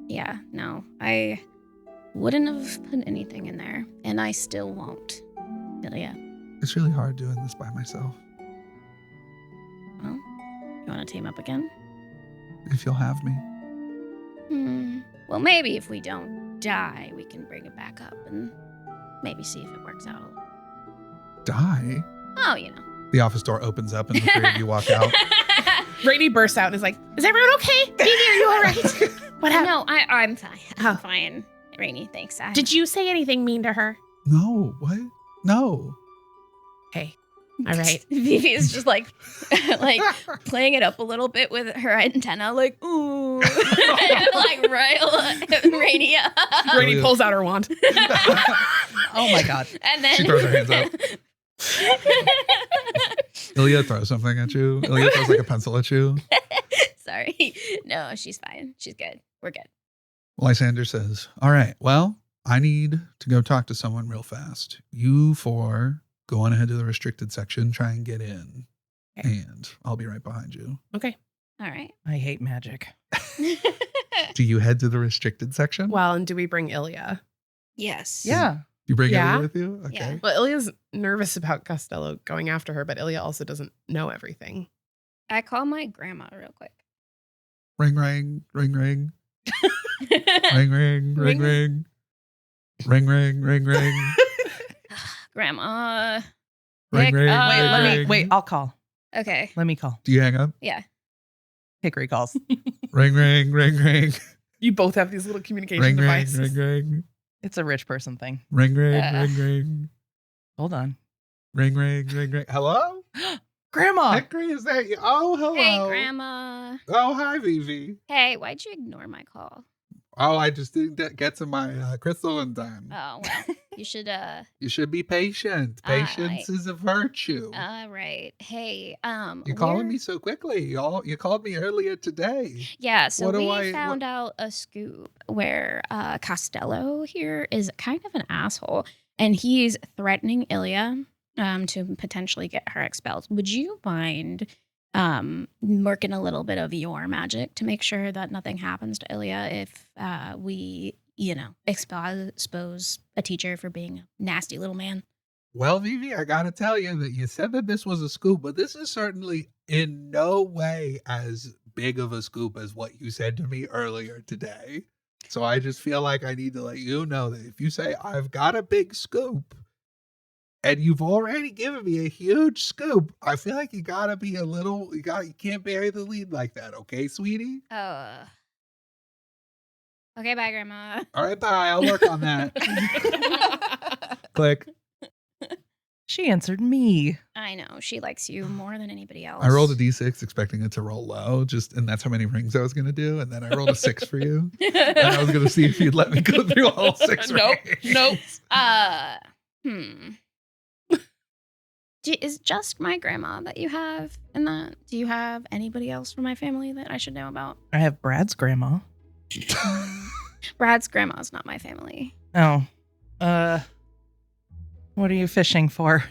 Speaker 2: Yeah, no. I wouldn't have put anything in there, and I still won't. Yeah.
Speaker 1: It's really hard doing this by myself.
Speaker 2: Well, you want to team up again?
Speaker 1: If you'll have me.
Speaker 2: Well, maybe if we don't die, we can bring it back up and maybe see if it works out.
Speaker 1: Die?
Speaker 2: Oh, you know.
Speaker 1: The office door opens up and the three of you walk out.
Speaker 3: Rainey bursts out and is like, "Is everyone okay? Vivi, are you all right? What happened?
Speaker 2: No, I'm fine. I'm
Speaker 3: Oh.
Speaker 2: fine. Rainey, thanks.
Speaker 3: Did you say anything mean to her?"
Speaker 1: No, what? No.
Speaker 3: Hey, all right.
Speaker 2: Vivi is just like playing it up a little bit with her antenna, like, ooh. Like, right, Rainy up.
Speaker 3: Rainey pulls out her wand.
Speaker 4: Oh my God.
Speaker 2: And then
Speaker 1: She throws her hands up. Ilya throws something at you. Ilya throws like a pencil at you.
Speaker 2: Sorry. No, she's fine. She's good. We're good.
Speaker 1: Lysander says, "All right, well, I need to go talk to someone real fast. You four go on ahead to the restricted section, try and get in.
Speaker 3: Okay.
Speaker 1: And I'll be right behind you."
Speaker 3: Okay.
Speaker 2: All right.
Speaker 4: I hate magic.
Speaker 1: Do you head to the restricted section?
Speaker 3: Well, and do we bring Ilya?
Speaker 2: Yes.
Speaker 4: Yeah.
Speaker 1: You bring
Speaker 3: Yeah.
Speaker 1: Ilya with you? Okay.
Speaker 2: Yeah.
Speaker 3: Well, Ilya's nervous about Costello going after her, but Ilya also doesn't know everything.
Speaker 2: I call my grandma real quick.
Speaker 1: Ring, ring, ring, ring. Ring, ring, ring, ring. Ring, ring, ring, ring.
Speaker 2: Grandma.
Speaker 1: Ring, ring,
Speaker 2: Wait,
Speaker 1: ring,
Speaker 4: Wait, I'll call.
Speaker 2: Okay.
Speaker 4: Let me call.
Speaker 1: Do you hang up?
Speaker 2: Yeah.
Speaker 4: Hickory calls.
Speaker 1: Ring, ring, ring, ring.
Speaker 3: You both have these little communication
Speaker 1: Ring, ring,
Speaker 3: devices.
Speaker 1: ring, ring.
Speaker 4: It's a rich person thing.
Speaker 1: Ring, ring,
Speaker 2: Uh.
Speaker 1: ring, ring.
Speaker 4: Hold on.
Speaker 1: Ring, ring, ring, ring. Hello?
Speaker 4: Grandma.
Speaker 1: Hickory, is that you? Oh, hello.
Speaker 2: Hey, Grandma.
Speaker 1: Oh, hi, Vivi.
Speaker 2: Hey, why'd you ignore my call?
Speaker 1: Oh, I just didn't get to my crystal in time.
Speaker 2: Oh, well, you should,
Speaker 1: You should be patient. Patience is a virtue.
Speaker 2: right. Hey,
Speaker 1: You're calling me so quickly. You called me earlier today.
Speaker 2: Yeah, so
Speaker 1: What do
Speaker 2: we
Speaker 1: I-
Speaker 2: found out a scoop where Costello here is kind of an asshole, and he's threatening Ilya to potentially get her expelled. Would you mind working a little bit of your magic to make sure that nothing happens to Ilya if we, expose a teacher for being a nasty little man?
Speaker 1: Well, Vivi, I gotta tell you that you said that this was a scoop, but this is certainly in no way as big of a scoop as what you said to me earlier today. So I just feel like I need to let you know that if you say I've got a big scoop and you've already given me a huge scoop, I feel like you gotta be you can't bury the lead like that, okay, sweetie?
Speaker 2: Oh. Okay, bye, Grandma.
Speaker 1: All right, bye. I'll work on that. Click.
Speaker 4: She answered me.
Speaker 2: I know, she likes you more than anybody else.
Speaker 1: I rolled a d6 expecting it to roll low, and that's how many rings I was gonna do, and then I rolled a 6 for you. And I was gonna see if you'd let me go through all 6
Speaker 3: Nope,
Speaker 1: rings.
Speaker 3: nope.
Speaker 2: Is just my grandma that you have in that? Do you have anybody else from my family that I should know about?
Speaker 4: I have Brad's grandma.
Speaker 2: Brad's grandma's not my family.
Speaker 4: Oh. What are you fishing for?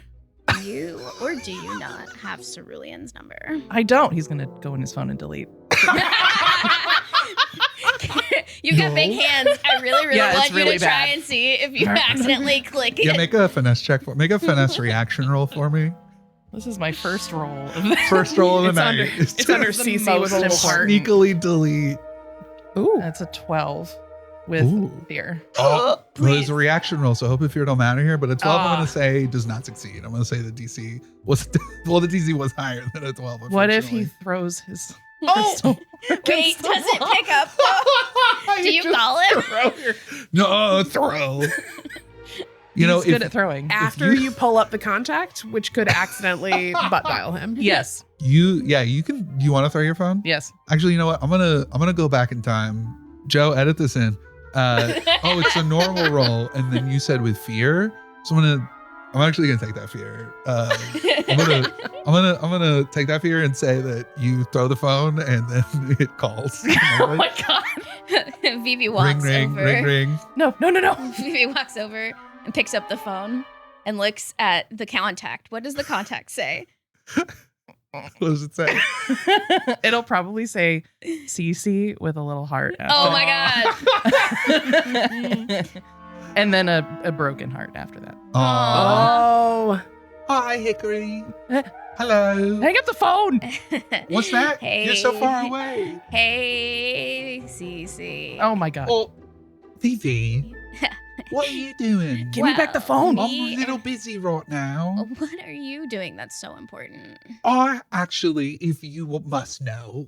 Speaker 2: Do you or do you not have Cerulean's number?
Speaker 4: I don't. He's going to go in his phone and delete.
Speaker 2: You've got big hands. I really
Speaker 4: Yeah, it's
Speaker 2: want you
Speaker 4: really
Speaker 2: to try
Speaker 4: bad.
Speaker 2: and see if you accidentally click it.
Speaker 1: Yeah, make a finesse check make a finesse reaction roll for me.
Speaker 4: This is my first roll of the
Speaker 1: First roll of the night.
Speaker 3: It's under
Speaker 4: the
Speaker 3: CC
Speaker 4: most
Speaker 3: with a little heart.
Speaker 1: Sneakily delete.
Speaker 3: Ooh.
Speaker 4: That's a 12 with
Speaker 1: Ooh.
Speaker 4: fear.
Speaker 1: Oh, well, there's
Speaker 2: please.
Speaker 1: a reaction roll, so I hope if fear don't matter here. But a 12, I'm
Speaker 3: Ah.
Speaker 1: going to say does not succeed. I'm going to say the DC was the DC was higher than a 12.
Speaker 4: What if he
Speaker 1: unfortunately.
Speaker 4: throws his
Speaker 2: Oh!
Speaker 4: crystal
Speaker 2: Wait,
Speaker 4: against the
Speaker 2: does it
Speaker 4: wall?
Speaker 2: pick up? Do you
Speaker 1: just
Speaker 2: call him?
Speaker 1: throw No, throw.
Speaker 4: He's
Speaker 1: know,
Speaker 4: good
Speaker 1: if
Speaker 4: at throwing.
Speaker 3: After
Speaker 1: you-
Speaker 3: you pull up the contact, which could accidentally butt dial him.
Speaker 4: Yes.
Speaker 1: you can. You want to throw your phone?
Speaker 4: Yes.
Speaker 1: Actually, you know what? I'm gonna go back in time. Joe, edit this in. Oh, it's a normal roll, and then you said with fear. So I'm actually gonna take that fear. I'm gonna take that fear and say that you throw the phone and then it calls.
Speaker 4: Oh my God.
Speaker 2: Vivi
Speaker 1: Ring,
Speaker 2: walks
Speaker 1: ring,
Speaker 2: over.
Speaker 1: ring, ring.
Speaker 4: No.
Speaker 2: Vivi walks over and picks up the phone and looks at the contact. What does the contact say?
Speaker 1: What does it say?
Speaker 4: It'll probably say CC with a little heart.
Speaker 2: Oh my
Speaker 4: God. And then a broken heart after that.
Speaker 1: Aw.
Speaker 3: Oh.
Speaker 1: Hi, Hickory. Hello.
Speaker 4: Hang up the phone.
Speaker 2: God.
Speaker 1: What's that?
Speaker 2: Hey.
Speaker 1: You're so far away.
Speaker 2: Hey, Cece.
Speaker 4: Oh my God.
Speaker 1: Oh, Vivi, what are you doing?
Speaker 4: Give me back the phone.
Speaker 1: I'm a little busy right now.
Speaker 2: What are you doing that's so important?
Speaker 1: I actually, if you must know,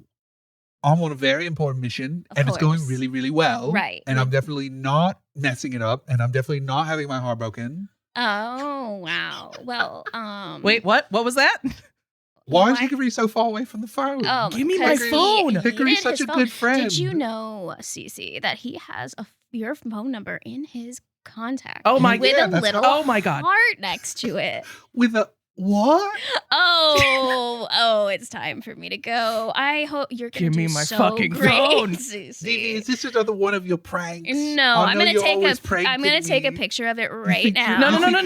Speaker 1: I'm on a very important mission
Speaker 2: Of
Speaker 1: and it's going
Speaker 2: course.
Speaker 1: really, really well.
Speaker 2: Right.
Speaker 1: And I'm definitely not messing it up and I'm definitely not having my heart broken.
Speaker 2: Oh, wow. Well,
Speaker 4: Wait, what? What was that?
Speaker 1: Why is
Speaker 2: Why-
Speaker 1: Hickory so far away from the phone?
Speaker 2: Oh,
Speaker 4: Give me my
Speaker 2: 'cause he
Speaker 4: phone.
Speaker 2: needed
Speaker 1: Hickory's such
Speaker 2: his
Speaker 1: a
Speaker 2: phone.
Speaker 1: good friend.
Speaker 2: Did you know, Cece, that he has your phone number in his contact?
Speaker 4: Oh my
Speaker 2: with
Speaker 1: Yeah,
Speaker 2: a
Speaker 1: that's
Speaker 2: little
Speaker 4: Oh my God.
Speaker 2: heart next to it.
Speaker 1: With a What?
Speaker 2: Oh, it's time for me to go. I hope you're gonna
Speaker 4: Give
Speaker 2: do
Speaker 4: me my
Speaker 2: so
Speaker 4: fucking
Speaker 2: great,
Speaker 4: phone.
Speaker 2: Susie.
Speaker 1: Is this another one of your pranks?
Speaker 2: No,
Speaker 1: I
Speaker 2: I'm
Speaker 1: know
Speaker 2: gonna
Speaker 1: you're
Speaker 2: take
Speaker 1: always
Speaker 2: a
Speaker 1: pranking me.
Speaker 2: picture of it right
Speaker 1: think
Speaker 2: now.
Speaker 1: you're-
Speaker 4: No.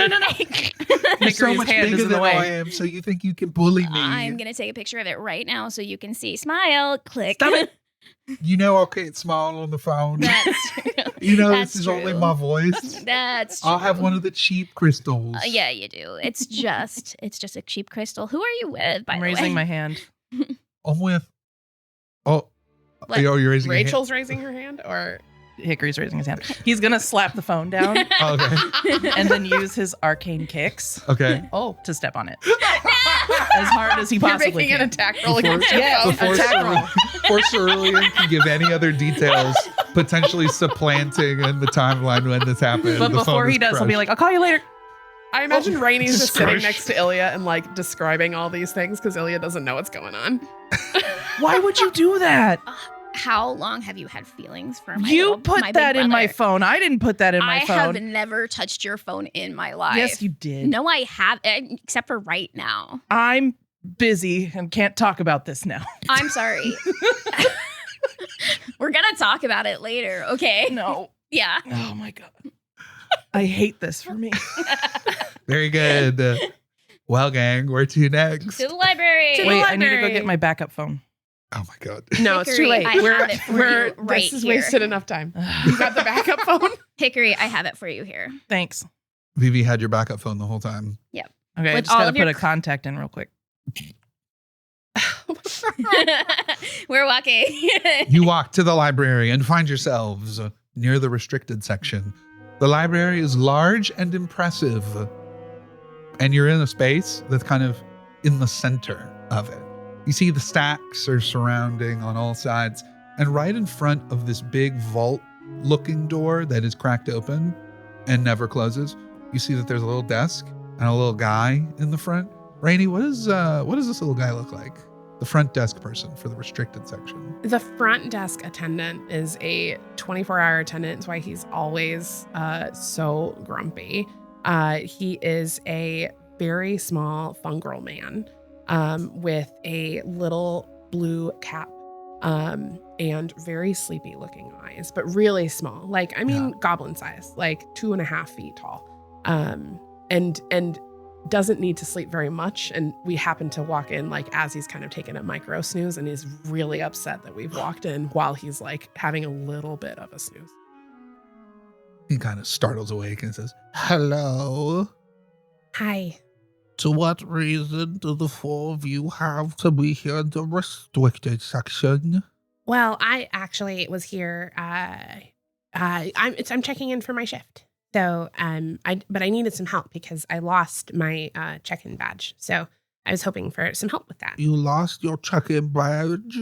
Speaker 1: You're so
Speaker 4: Hickory's
Speaker 1: much
Speaker 4: hand is
Speaker 1: bigger
Speaker 4: in the
Speaker 1: than
Speaker 4: way.
Speaker 1: I am, so you think you can bully me.
Speaker 2: I'm gonna take a picture of it right now so you can see. Smile. Click.
Speaker 4: Stop it.
Speaker 1: You know I can't smile on the phone.
Speaker 2: That's true.
Speaker 1: You know
Speaker 2: That's
Speaker 1: this is
Speaker 2: true.
Speaker 1: only my voice.
Speaker 2: That's true.
Speaker 1: I'll have one of the cheap crystals.
Speaker 2: Yeah, you do. It's just a cheap crystal. Who are you with, by
Speaker 4: I'm
Speaker 2: the way?
Speaker 4: raising my hand.
Speaker 1: I'm with. Oh,
Speaker 2: What?
Speaker 1: you're raising your hand?
Speaker 3: Rachel's raising her hand, or
Speaker 4: Hickory's raising his hand. He's gonna slap the phone down
Speaker 1: Oh, okay.
Speaker 4: and then use his arcane kicks
Speaker 1: Okay.
Speaker 4: to step on it as hard as he
Speaker 3: you're
Speaker 4: possibly
Speaker 3: making an
Speaker 4: can.
Speaker 3: attack roll
Speaker 1: Before-
Speaker 3: against your
Speaker 4: Yeah,
Speaker 3: phone.
Speaker 1: Before,
Speaker 4: attack roll.
Speaker 1: before Cerulean can give any other details, potentially supplanting in the timeline when this happened.
Speaker 4: But
Speaker 1: the phone
Speaker 4: before he
Speaker 1: is
Speaker 4: does, he'll be
Speaker 1: crushed.
Speaker 4: like, "I'll call you later."
Speaker 3: I imagine Rainy's just sitting
Speaker 1: Scrooge.
Speaker 3: next to Ilya and like describing all these things because Ilya doesn't know what's going on.
Speaker 4: Why would you do that?
Speaker 2: How long have you had feelings for my
Speaker 4: You
Speaker 2: little-
Speaker 4: put
Speaker 2: my big
Speaker 4: that in my
Speaker 2: brother?
Speaker 4: phone. I didn't put that in my
Speaker 2: I
Speaker 4: phone.
Speaker 2: have never touched your phone in my life.
Speaker 4: Yes, you did.
Speaker 2: No, I have, except for right now.
Speaker 4: I'm busy and can't talk about this now.
Speaker 2: I'm sorry. We're gonna talk about it later, okay?
Speaker 4: No.
Speaker 2: Yeah.
Speaker 4: Oh my god. I hate this for me.
Speaker 1: Very good. Well, gang, where to next?
Speaker 2: To the library.
Speaker 3: To the
Speaker 4: Wait, I need to go
Speaker 3: library.
Speaker 4: get my backup phone.
Speaker 1: Oh my god.
Speaker 3: No, it's too
Speaker 2: Hickory,
Speaker 3: late.
Speaker 2: I
Speaker 3: we're
Speaker 2: have it for
Speaker 3: we're
Speaker 2: you right
Speaker 3: this is
Speaker 2: here.
Speaker 3: wasted enough time. You got the backup phone?
Speaker 2: Hickory, I have it for you here.
Speaker 4: Thanks.
Speaker 1: Vivi had your backup phone the whole time.
Speaker 4: Okay, I
Speaker 2: With
Speaker 4: just
Speaker 2: all
Speaker 4: gotta
Speaker 2: of your
Speaker 4: put a contact in real quick.
Speaker 2: We're walking.
Speaker 1: You walk to the library and find yourselves near the restricted section. The library is large and impressive, and you're in a space that's kind of in the center of it. You see the stacks are surrounding on all sides, and right in front of this big vault-looking door that is cracked open and never closes, you see that there's a little desk and a little guy in the front. Rainey, what does this little guy look like? The front desk person for the restricted section.
Speaker 3: The front desk attendant is a 24-hour attendant. That's why he's always so grumpy. He is a very small fungal man with a little blue cap and very sleepy looking eyes, but really small. Like, I mean, goblin size, like 2.5 feet tall. And doesn't need to sleep very much. And we happen to walk in like as he's kind of taking a micro snooze, and he's really upset that we've walked in while he's like having a little bit of a snooze.
Speaker 1: He kind of startles awake and says, "Hello.
Speaker 3: Hi.
Speaker 1: To what reason do the four of you have to be here in the restricted section?"
Speaker 3: Well, I actually was here. I'm checking in for my shift. So, but I needed some help because I lost my check-in badge. So I was hoping for some help with that.
Speaker 1: You lost your check-in badge?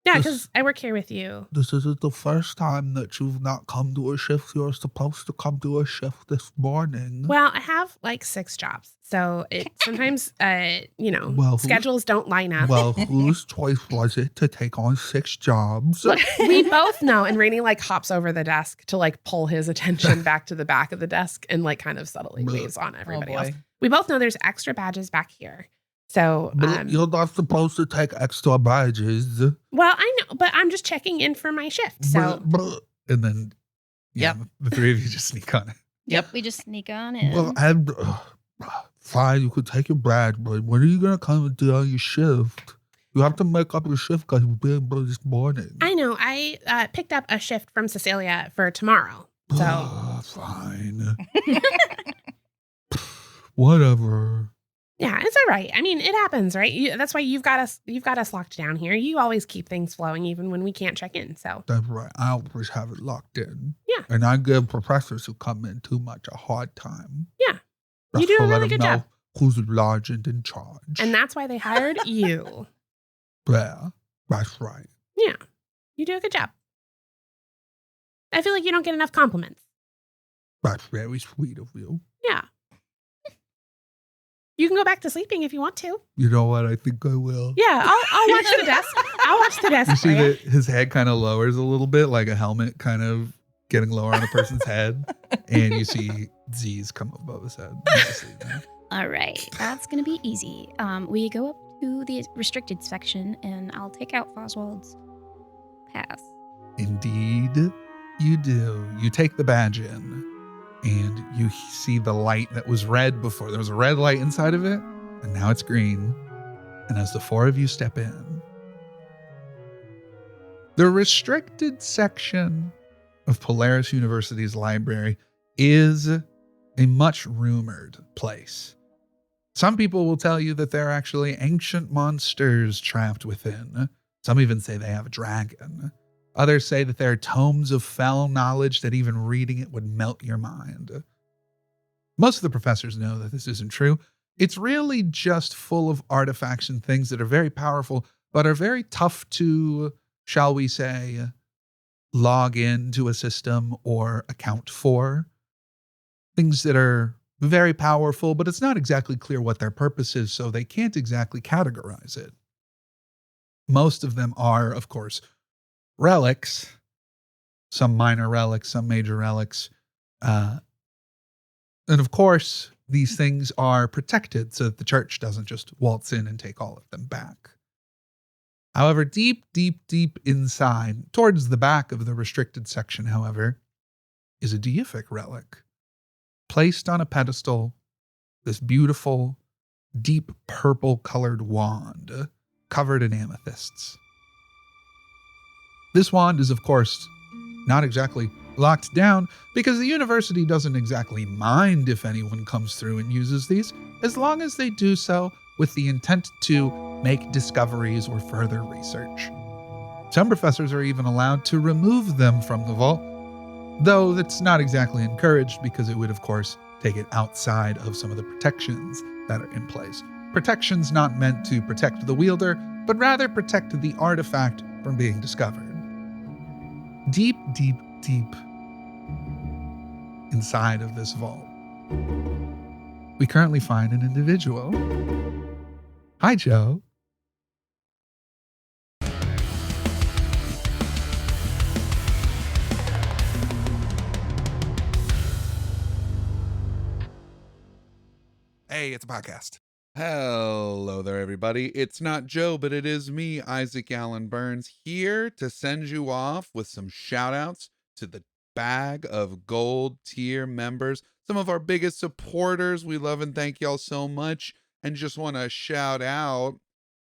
Speaker 3: Yeah, because I work here with you.
Speaker 1: This isn't the first time that you've not come to a shift. You're supposed to come to a shift this morning.
Speaker 3: Well, I have like 6 jobs. So it sometimes,
Speaker 1: Well, who-
Speaker 3: schedules don't line up.
Speaker 1: Well, whose choice was it to take on 6 jobs?
Speaker 3: Look, we both know. And Rainey like hops over the desk to like pull his attention back to the back of the desk and like kind of subtly waves on everybody else. We both know there's extra badges back here. So,
Speaker 1: But you're not supposed to take extra badges.
Speaker 3: well, I know, but I'm just checking in for my shift. So
Speaker 1: And then, the 3 of you just sneak on it.
Speaker 4: Yep.
Speaker 2: We just sneak on in.
Speaker 1: Well, and fine, you could take your badge, but when are you gonna come and do your shift? You have to make up your shift because you've been here this morning.
Speaker 3: I know I picked up a shift from Cecilia for tomorrow. So
Speaker 1: Fine. Whatever.
Speaker 3: yeah, it's all right. I mean, it happens, right? That's why you've got us locked down here. You always keep things flowing, even when we can't check in. So
Speaker 1: That's right. I always have it locked in.
Speaker 3: Yeah.
Speaker 1: And I give professors who come in too much a hard time.
Speaker 3: Yeah.
Speaker 1: Just
Speaker 3: You do
Speaker 1: to
Speaker 3: a
Speaker 1: let
Speaker 3: really
Speaker 1: them
Speaker 3: good
Speaker 1: know
Speaker 3: job.
Speaker 1: Who's large and in charge.
Speaker 3: and that's why they hired you.
Speaker 1: Yeah, that's right.
Speaker 3: Yeah, you do a good job. I feel like you don't get enough compliments.
Speaker 1: That's very sweet of you.
Speaker 3: Yeah. You can go back to sleeping if you want to.
Speaker 1: You know what? I think I will.
Speaker 3: Yeah, I'll watch the desk. I'll watch the desk.
Speaker 1: You
Speaker 3: for
Speaker 1: see
Speaker 3: you.
Speaker 1: that his head kind of lowers a little bit, like a helmet kind of getting lower on a person's head. And you see Z's come above his head. He's asleep now.
Speaker 2: All right, that's gonna be easy. We go up to the restricted section, and I'll take out Foswald's pass.
Speaker 1: Indeed, you do. You take the badge in, and you see the light that was red before. There was a red light inside of it, and now it's green. And as the four of you step in, the restricted section of Polaris University's library is a much rumored place. Some people will tell you that there are actually ancient monsters trapped within. Some even say they have a dragon. Others say that there are tomes of fell knowledge that even reading it would melt your mind. Most of the professors know that this isn't true. It's really just full of artifacts and things that are very powerful, but are very tough to, shall we say, log into a system or account for. Things that are very powerful, but it's not exactly clear what their purpose is, so they can't exactly categorize it. Most of them are, of course, relics, some minor relics, some major relics. And of course, these things are protected so that the church doesn't just waltz in and take all of them back. However, deep, deep, deep inside, towards the back of the restricted section, however, is a deific relic. Placed on a pedestal, this beautiful, deep purple-colored wand covered in amethysts. This wand is, of course, not exactly locked down because the university doesn't exactly mind if anyone comes through and uses these, as long as they do so with the intent to make discoveries or further research. Some professors are even allowed to remove them from the vault, though that's not exactly encouraged because it would, of course, take it outside of some of the protections that are in place. Protections not meant to protect the wielder, but rather protect the artifact from being discovered. Deep, deep, deep inside of this vault, we currently find an individual. Hi, Joe.
Speaker 5: Hey, it's a podcast. Hello there, everybody. It's not Joe, but it is me, Isaac Allen Burns, here to send you off with some shout outs to the Bag of Gold tier members, some of our biggest supporters. We love and thank y'all so much. And just want to shout out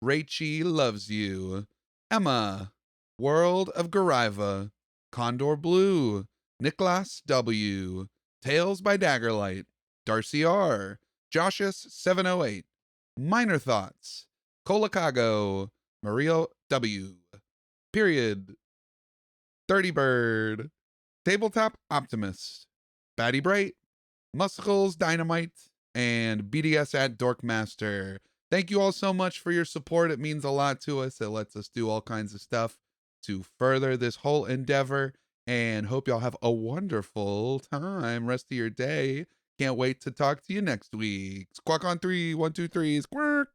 Speaker 5: Rachie loves you, Emma, World of Gariva, Condor Blue, Nicholas W, Tales by Daggerlight, Darcy R, Joshus 708, Minor Thoughts, Colacago, Maria W, Period, 30 Bird, Tabletop Optimist, Batty Bright, Muscles Dynamite, and BDS at Dorkmaster. Thank you all so much for your support. It means a lot to us. It lets us do all kinds of stuff to further this whole endeavor, and hope y'all have a wonderful time rest of your day. Can't wait to talk to you next week. Squawk on 3, 1, 2, 3, squawk.